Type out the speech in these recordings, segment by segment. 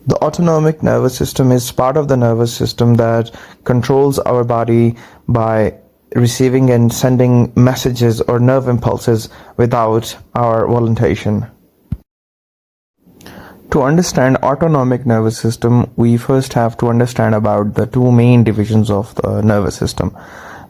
The autonomic nervous system is part of the nervous system that controls our body by receiving and sending messages or nerve impulses without our volition. To understand autonomic nervous system, we first have to understand about the two main divisions of the nervous system.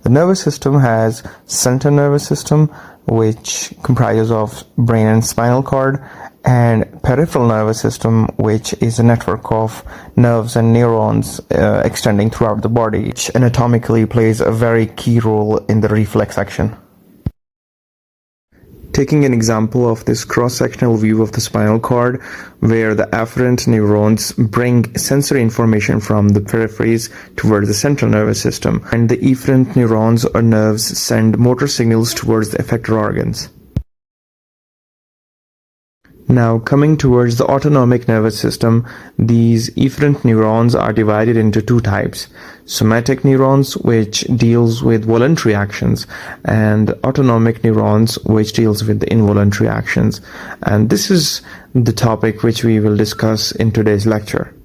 The nervous system has central nervous system, which comprises of brain and spinal cord, and peripheral nervous system, which is a network of nerves and neurons extending throughout the body, which anatomically plays a very key role in the reflex action. Taking an example of this cross-sectional view of the spinal cord, where the afferent neurons bring sensory information from the peripheries towards the central nervous system, and the efferent neurons or nerves send motor signals towards the effector organs. Now, coming towards the autonomic nervous system, these efferent neurons are divided into two types: somatic neurons, which deals with voluntary actions, and autonomic neurons, which deals with the involuntary actions. And this is the topic which we will discuss in today's lecture.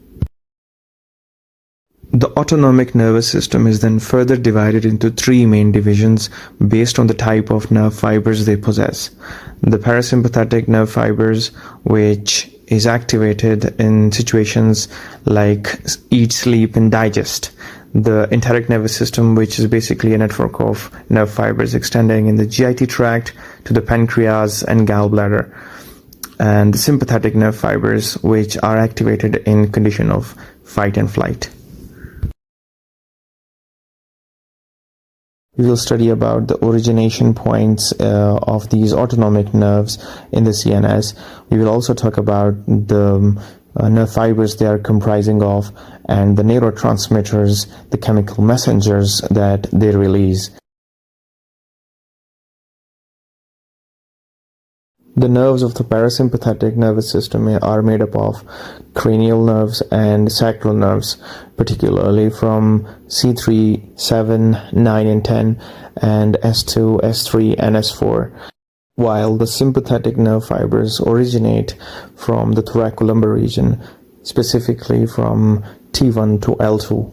The autonomic nervous system is then further divided into three main divisions based on the type of nerve fibers they possess. The parasympathetic nerve fibers, which is activated in situations like eat, sleep, and digest. The enteric nervous system, which is basically a network of nerve fibers extending in the GIT tract to the pancreas and gallbladder. And the sympathetic nerve fibers, which are activated in condition of fight and flight. We will study about the origination points of these autonomic nerves in the CNS. We will also talk about the nerve fibers they are comprising of and the neurotransmitters, the chemical messengers that they release. The nerves of the parasympathetic nervous system are made up of cranial nerves and sacral nerves, particularly from C3, 7, 9, and 10, and S2, S3, and S4, while the sympathetic nerve fibers originate from the thoracolumbar region, specifically from T1 to L2.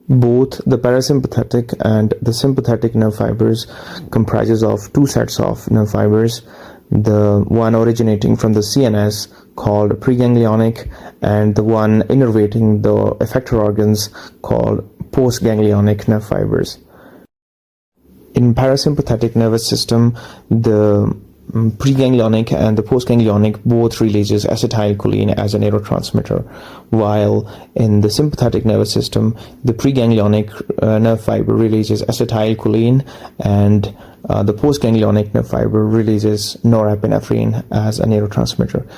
Both the parasympathetic and the sympathetic nerve fibers comprises of two sets of nerve fibers, the one originating from the CNS called preganglionic and the one innervating the effector organs called postganglionic nerve fibers. In parasympathetic nervous system, the preganglionic and the postganglionic both releases acetylcholine as a neurotransmitter, while in the sympathetic nervous system, the preganglionic nerve fiber releases acetylcholine and the postganglionic nerve fiber releases norepinephrine as a neurotransmitter.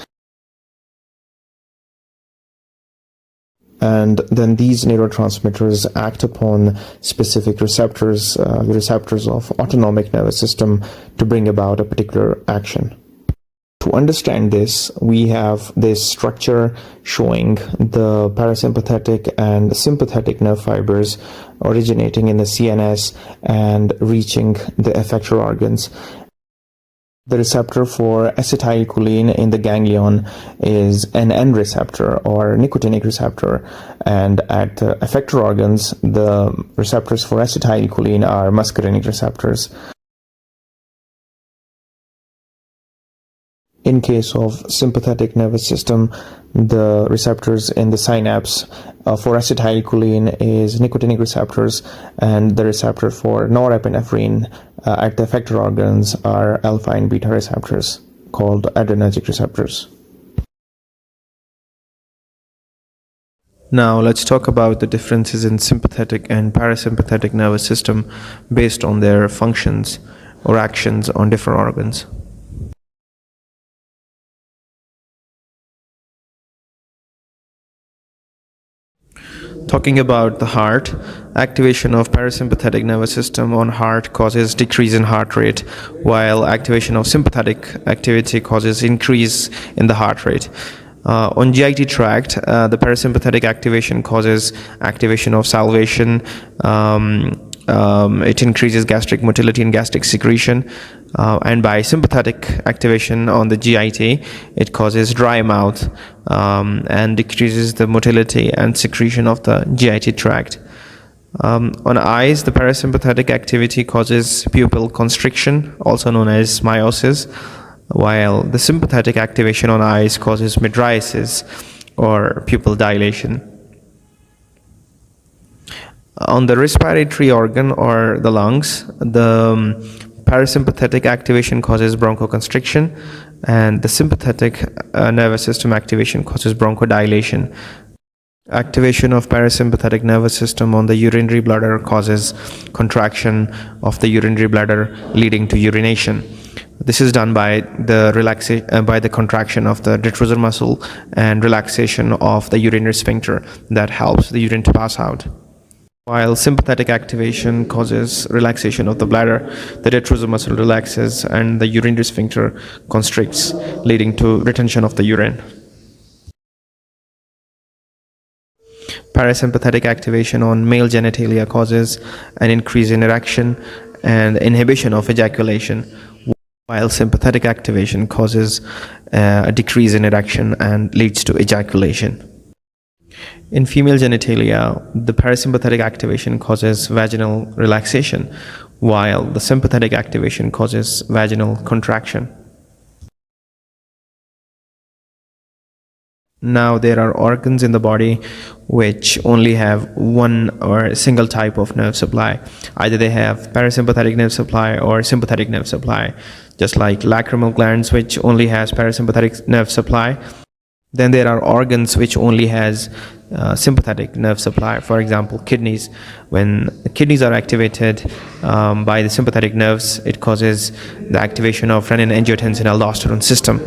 And then these neurotransmitters act upon specific receptors, the receptors of autonomic nervous system, to bring about a particular action. To understand this, we have this structure showing the parasympathetic and sympathetic nerve fibers originating in the CNS and reaching the effector organs. The receptor for acetylcholine in the ganglion is an N receptor or nicotinic receptor, and at the effector organs, the receptors for acetylcholine are muscarinic receptors. In case of sympathetic nervous system, the receptors in the synapse for acetylcholine is nicotinic receptors, and the receptor for norepinephrine at the effector organs are alpha and beta receptors called adrenergic receptors. Now let's talk about the differences in sympathetic and parasympathetic nervous system based on their functions or actions on different organs. Talking about the heart, activation of parasympathetic nervous system on heart causes decrease in heart rate, while activation of sympathetic activity causes increase in the heart rate. On GIT tract, the parasympathetic activation causes activation of salivation. It increases gastric motility and gastric secretion. And by sympathetic activation on the GIT, it causes dry mouth and decreases the motility and secretion of the GIT tract. On eyes, the parasympathetic activity causes pupil constriction, also known as miosis, while the sympathetic activation on eyes causes mydriasis or pupil dilation. On the respiratory organ or the lungs, the parasympathetic activation causes bronchoconstriction, and the sympathetic nervous system activation causes bronchodilation. Activation of parasympathetic nervous system on the urinary bladder causes contraction of the urinary bladder, leading to urination. This is done by the contraction of the detrusor muscle and relaxation of the urinary sphincter that helps the urine to pass out. While sympathetic activation causes relaxation of the bladder, the detrusor muscle relaxes and the urinary sphincter constricts, leading to retention of the urine. Parasympathetic activation on male genitalia causes an increase in erection and inhibition of ejaculation, while sympathetic activation causes a decrease in erection and leads to ejaculation. In female genitalia, the parasympathetic activation causes vaginal relaxation, while the sympathetic activation causes vaginal contraction. Now, there are organs in the body which only have one or a single type of nerve supply. Either they have parasympathetic nerve supply or sympathetic nerve supply, just like lacrimal glands, which only has parasympathetic nerve supply. Then there are organs which only has sympathetic nerve supply. For example, kidneys. When the kidneys are activated by the sympathetic nerves, it causes the activation of renin-angiotensin-aldosterone system.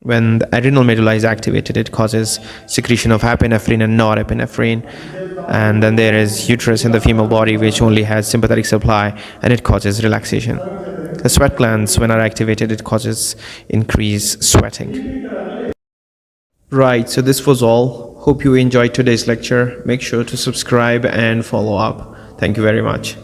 When the adrenal medulla is activated, it causes secretion of epinephrine and norepinephrine. And then there is uterus in the female body, which only has sympathetic supply, and it causes relaxation. The sweat glands, when are activated, it causes increased sweating. Right, so this was all. Hope you enjoyed today's lecture. Make sure to subscribe and follow up. Thank you very much.